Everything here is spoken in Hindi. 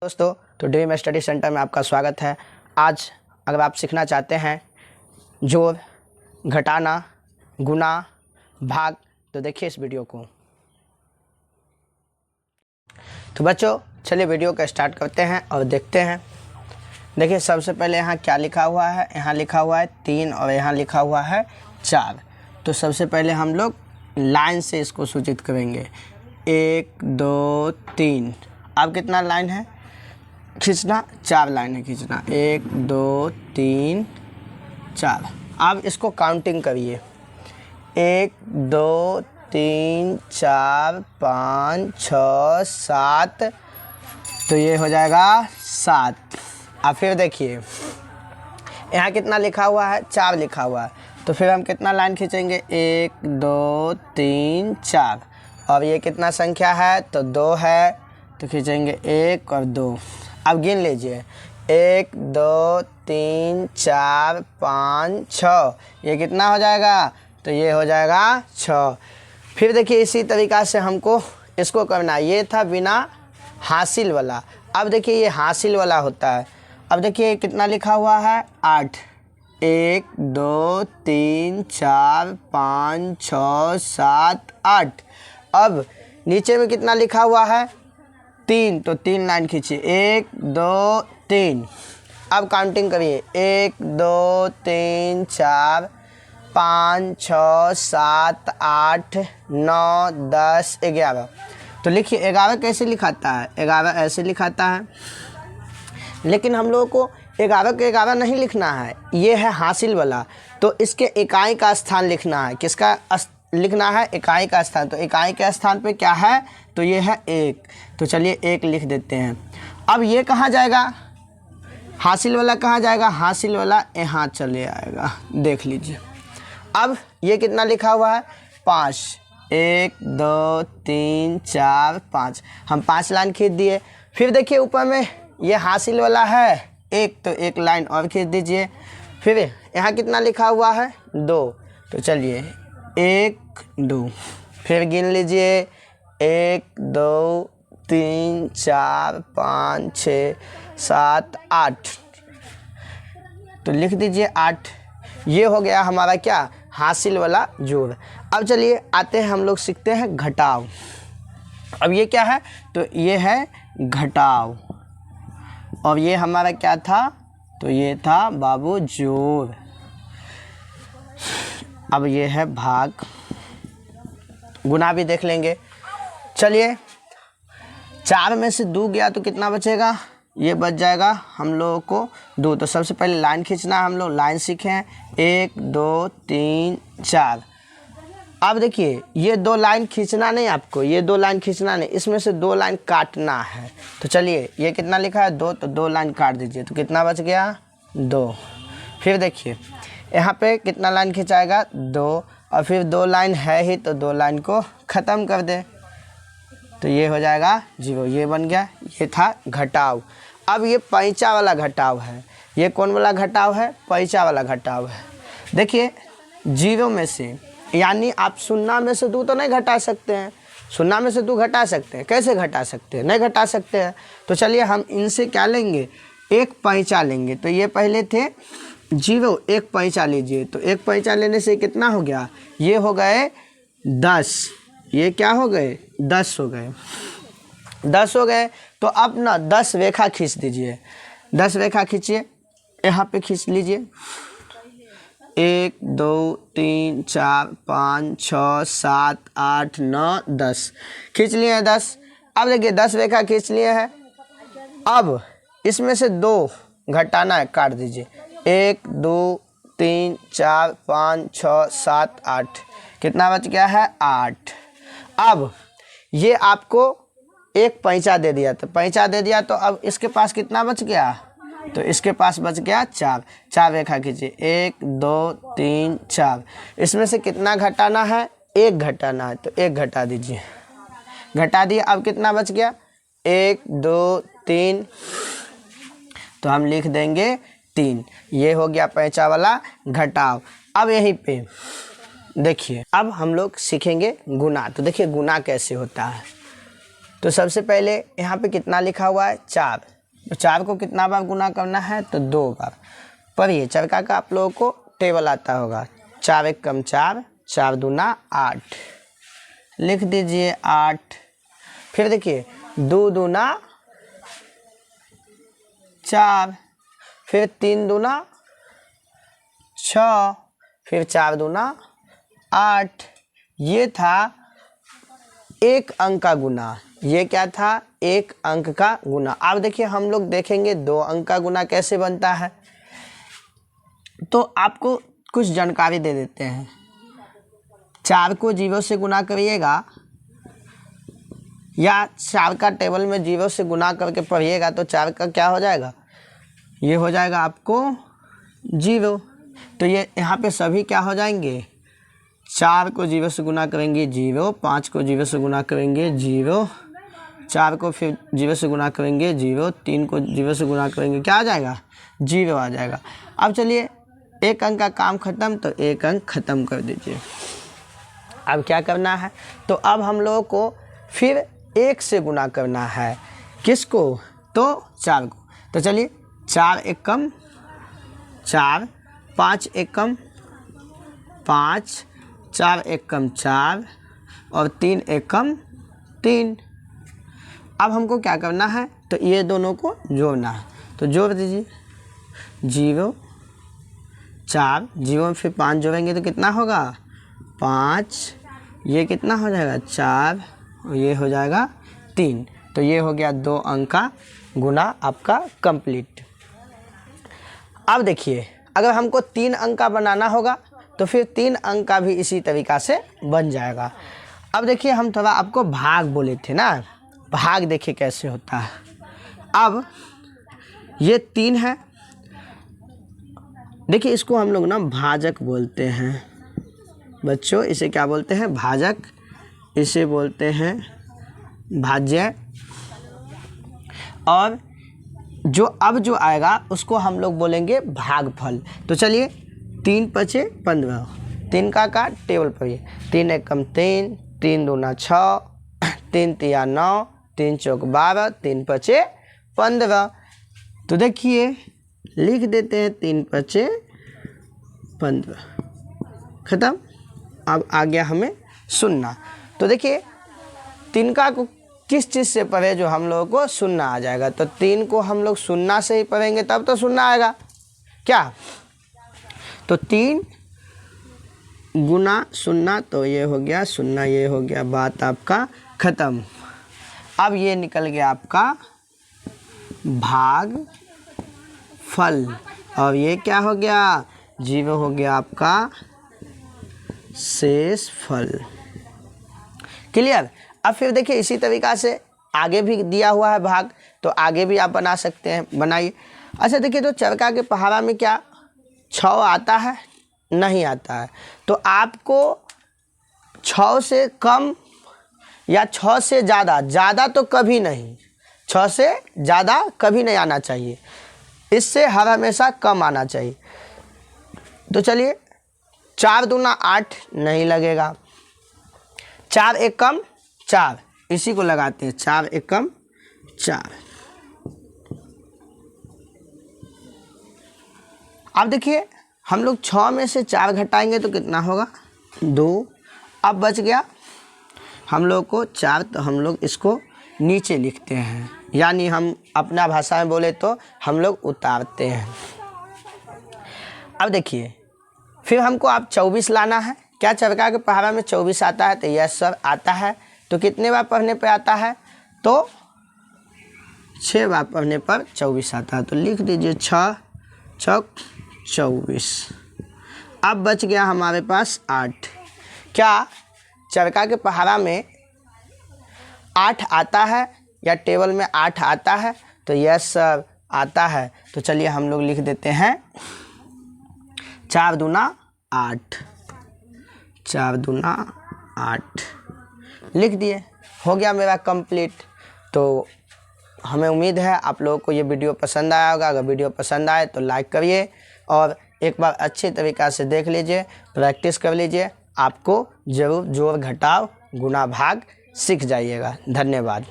दोस्तों, तो ड्रीम स्टडी सेंटर में आपका स्वागत है। आज अगर आप सीखना चाहते हैं जोड़, घटाना, गुना, भाग, तो देखिए इस वीडियो को। तो बच्चों, चलिए वीडियो का स्टार्ट करते हैं और देखते हैं। देखिए सबसे पहले यहाँ क्या लिखा हुआ है। यहाँ लिखा हुआ है 3 और यहाँ लिखा हुआ है 4। तो सबसे पहले हम लोग लाइन से इसको सूचित करेंगे। 1 2 3। अब कितना लाइन है खींचना? 4 लाइन है खींचना। 1 2 3 4। अब इसको काउंटिंग करिए। 1 2 3 4 5 6 7। तो ये हो जाएगा 7। अब फिर देखिए यहाँ कितना लिखा हुआ है? 4 लिखा हुआ है। तो फिर हम कितना लाइन खींचेंगे? 1 2 3 4। और ये कितना संख्या है? तो 2 है, तो खींचेंगे 1 और 2। अब गिन लीजिए। 1 2 3 4 5 6। ये कितना हो जाएगा? तो ये हो जाएगा 6। फिर देखिए इसी तरीक़ा से हमको इसको करना है। ये था बिना हासिल वाला। अब देखिए ये हासिल वाला होता है। अब देखिए कितना लिखा हुआ है? 8। 1 2 3 4 5 6 7 8। अब नीचे में कितना लिखा हुआ है? 3। तो 3 लाइन खींचिए। 1 2 3। अब काउंटिंग करिए। 1 2 3 4 5 6 7 8 9 10 11। तो लिखिए 11 कैसे लिखाता है? 11 ऐसे लिखाता है। लेकिन हम लोगों को 11 के 11 नहीं लिखना है। ये है हासिल वाला, तो इसके इकाई का स्थान लिखना है। किसका लिखना है? इकाई का स्थान। तो इकाई के स्थान पे क्या है? तो ये है 1। तो चलिए 1 लिख देते हैं। अब ये कहाँ जाएगा? हासिल वाला कहाँ जाएगा? हासिल वाला यहाँ चले आएगा। देख लीजिए। अब ये कितना लिखा हुआ है? 5। 1 2 3 4 5। हम 5 लाइन खींच दिए। फिर देखिए ऊपर में ये हासिल वाला है 1, तो 1 लाइन और खींच दीजिए। फिर यहाँ कितना लिखा हुआ है? 2। तो चलिए 1 2। फिर गिन लीजिए। 1 2 3 4 5 6 7 8। तो लिख दीजिए 8। ये हो गया हमारा क्या? हासिल वाला जोड़। अब चलिए आते हैं हम लोग सीखते हैं घटाव। अब ये क्या है? तो ये है घटाव। और ये हमारा क्या था? तो ये था बाबू जोड़। अब ये है भाग। गुना भी देख लेंगे। चलिए 4 में से 2 गया तो कितना बचेगा? ये बच जाएगा हम लोगों को 2। तो सबसे पहले लाइन खींचना। हम लोग लाइन सीखे हैं। 1 2 3 4। अब देखिए ये 2 लाइन खींचना नहीं आपको, ये 2 लाइन खींचना नहीं, इसमें से 2 लाइन काटना है। तो चलिए ये कितना लिखा है? 2। तो 2 लाइन काट दीजिए। तो कितना बच गया? 2। फिर देखिए यहाँ पे कितना लाइन खिंचाएगा? 2। और फिर 2 लाइन है ही, तो 2 लाइन को ख़त्म कर दे। तो ये हो जाएगा 0। ये बन गया। ये था घटाव। अब ये पैंचा वाला घटाव है। ये कौन वाला घटाव है? पैंचा वाला घटाव है। देखिए 0 में से, यानी आप 0 में से 2 तो नहीं घटा सकते हैं। 0 में से 2 घटा सकते हैं? कैसे घटा सकते हैं? नहीं घटा सकते हैं। तो चलिए हम इनसे क्या लेंगे? एक पैंचा लेंगे। तो ये पहले थे 0, एक पैंचा लीजिए। तो एक पैंचा लेने से कितना हो गया? ये हो गए 10। ये क्या हो गए? 10 हो गए। 10 हो गए। तो अब ना 10 रेखा खींच दीजिए। 10 रेखा खींचिए। यहाँ पे खींच लीजिए। 1 2 3 4 5 6 7 8 9 10 खींच लिए हैं 10। अब देखिए 10 रेखा खींच लिए हैं। अब इसमें से 2 घटाना है, काट दीजिए। 1 2 3 4 5 6 7 8। कितना बच गया है? 8। अब ये आपको एक पैंचा दे दिया, तो पैंचा दे दिया, तो अब इसके पास कितना बच गया? तो इसके पास बच गया 4। 4 रेखा खींचिए। 1 2 3 4। इसमें से कितना घटाना है? 1 घटाना है। तो 1 घटा दीजिए। घटा दिए। अब कितना बच गया? 1 2 3। तो हम लिख देंगे 3। ये हो गया पैंचा वाला घटाव। अब यहीं पे देखिए अब हम लोग सीखेंगे गुना। तो देखिए गुना कैसे होता है। तो सबसे पहले यहाँ पे कितना लिखा हुआ है 4, तो 4 को कितना बार गुना करना है तो 2 बार। पर ये चरका का आप लोगों को टेबल आता होगा, 4 एक कम 4, 4 दूना 8, लिख दीजिए 8। फिर देखिए 2 दूना 4, फिर 3 दूना 6, फिर 4 दूना 8। ये था एक अंक का गुना। ये क्या था? एक अंक का गुना। अब देखिए हम लोग देखेंगे 2 अंक का गुना कैसे बनता है। तो आपको कुछ जानकारी दे देते हैं। 4 को 0 से गुना करिएगा या 4 का टेबल में 0 से गुना करके पढ़िएगा तो 4 का क्या हो जाएगा? ये हो जाएगा आपको 0। तो ये यहाँ पे सभी क्या हो जाएंगे? 4 को 0 से गुना करेंगे 0, 5 को 0 से गुना करेंगे 0, 4 को फिर 0 से गुना करेंगे 0, 3 को 0 से गुना करेंगे क्या आ जाएगा? 0 आ जाएगा। अब चलिए एक अंक का काम खत्म, तो एक अंक खत्म कर दीजिए। अब क्या करना है? तो अब हम लोगों को फिर 1 से गुना करना है। किसको? तो 4 को। तो चलिए 4 एक कम 4, 5 एक कम 5, 4 एक कम 4 और 3 एक कम 3। अब हमको क्या करना है? तो ये दोनों को जोड़ना है। तो जोड़ दीजिए 0, 4, 0 में फिर 5 जोड़ेंगे तो कितना होगा? 5, ये कितना हो जाएगा? 4 और ये हो जाएगा 3। तो ये हो गया 2 अंक का गुना आपका कंप्लीट। अब देखिए अगर हमको 3 अंक का बनाना होगा तो फिर 3 अंक का भी इसी तरीक़ा से बन जाएगा। अब देखिए हम थोड़ा आपको भाग बोले थे ना, भाग देखिए कैसे होता है। अब ये 3 है, देखिए इसको हम लोग ना भाजक बोलते हैं बच्चों। इसे क्या बोलते हैं? भाजक। इसे बोलते हैं भाज्य। और जो अब जो आएगा उसको हम लोग बोलेंगे भागफल। तो चलिए 3 पचे 15, 3 का टेबल पढ़िए। 3 एक कम 3, 3 दूना 6, 3 तिया 9, 3 चौक 12, 3 पचे 15। तो देखिए लिख देते हैं 3 पचे 15, ख़त्म। अब आ गया हमें सुनना। तो देखिए 3 का को किस चीज़ से पढ़े जो हम लोगों को सुनना आ जाएगा? तो 3 को हम लोग सुनना से ही पढ़ेंगे तब तो सुनना आएगा क्या? तो 3 गुना सुनना, तो ये हो गया सुनना, ये हो गया बात आपका ख़त्म। अब ये निकल गया आपका भाग फल और ये क्या हो गया? 0 हो गया आपका शेष फल। क्लियर? अब फिर देखिए इसी तरीक़ा से आगे भी दिया हुआ है भाग, तो आगे भी आप बना सकते हैं, बनाइए। अच्छा देखिए तो चरका के पहाड़ा में क्या 6 आता है? नहीं आता है। तो आपको 6 से कम या 6 से ज़्यादा, ज़्यादा तो कभी नहीं, 6 से ज़्यादा कभी नहीं आना चाहिए, इससे हर हमेशा कम आना चाहिए। तो चलिए 4 दूना 8 नहीं लगेगा, 4 एक कम 4, इसी को लगाते हैं 4 एक कम 4। अब देखिए हम लोग 6 में से 4 घटाएंगे तो कितना होगा? 2। अब बच गया हम लोग को 4, तो हम लोग इसको नीचे लिखते हैं, यानी हम अपना भाषा में बोले तो हम लोग उतारते हैं। अब देखिए फिर हमको आप 24 लाना है। क्या चरका के पहाड़ा में 24 आता है? तो यस सर आता है। तो कितने बार पढ़ने पे आता है? तो 6 बार पढ़ने पर 24 आता है। तो लिख दीजिए 6 चौक 24। अब बच गया हमारे पास 8। क्या चरका के पहाड़ा में 8 आता है या टेबल में 8 आता है? तो यस सर आता है। तो चलिए हम लोग लिख देते हैं 4 दूना 8, 4 दूना 8 लिख दिए। हो गया मेरा कंप्लीट। तो हमें उम्मीद है आप लोगों को ये वीडियो पसंद आया होगा। अगर वीडियो पसंद आए तो लाइक करिए और एक बार अच्छी तरीक़ा से देख लीजिए, प्रैक्टिस कर लीजिए। आपको ज़रूर जोड़ घटाव गुणा भाग सीख जाइएगा। धन्यवाद।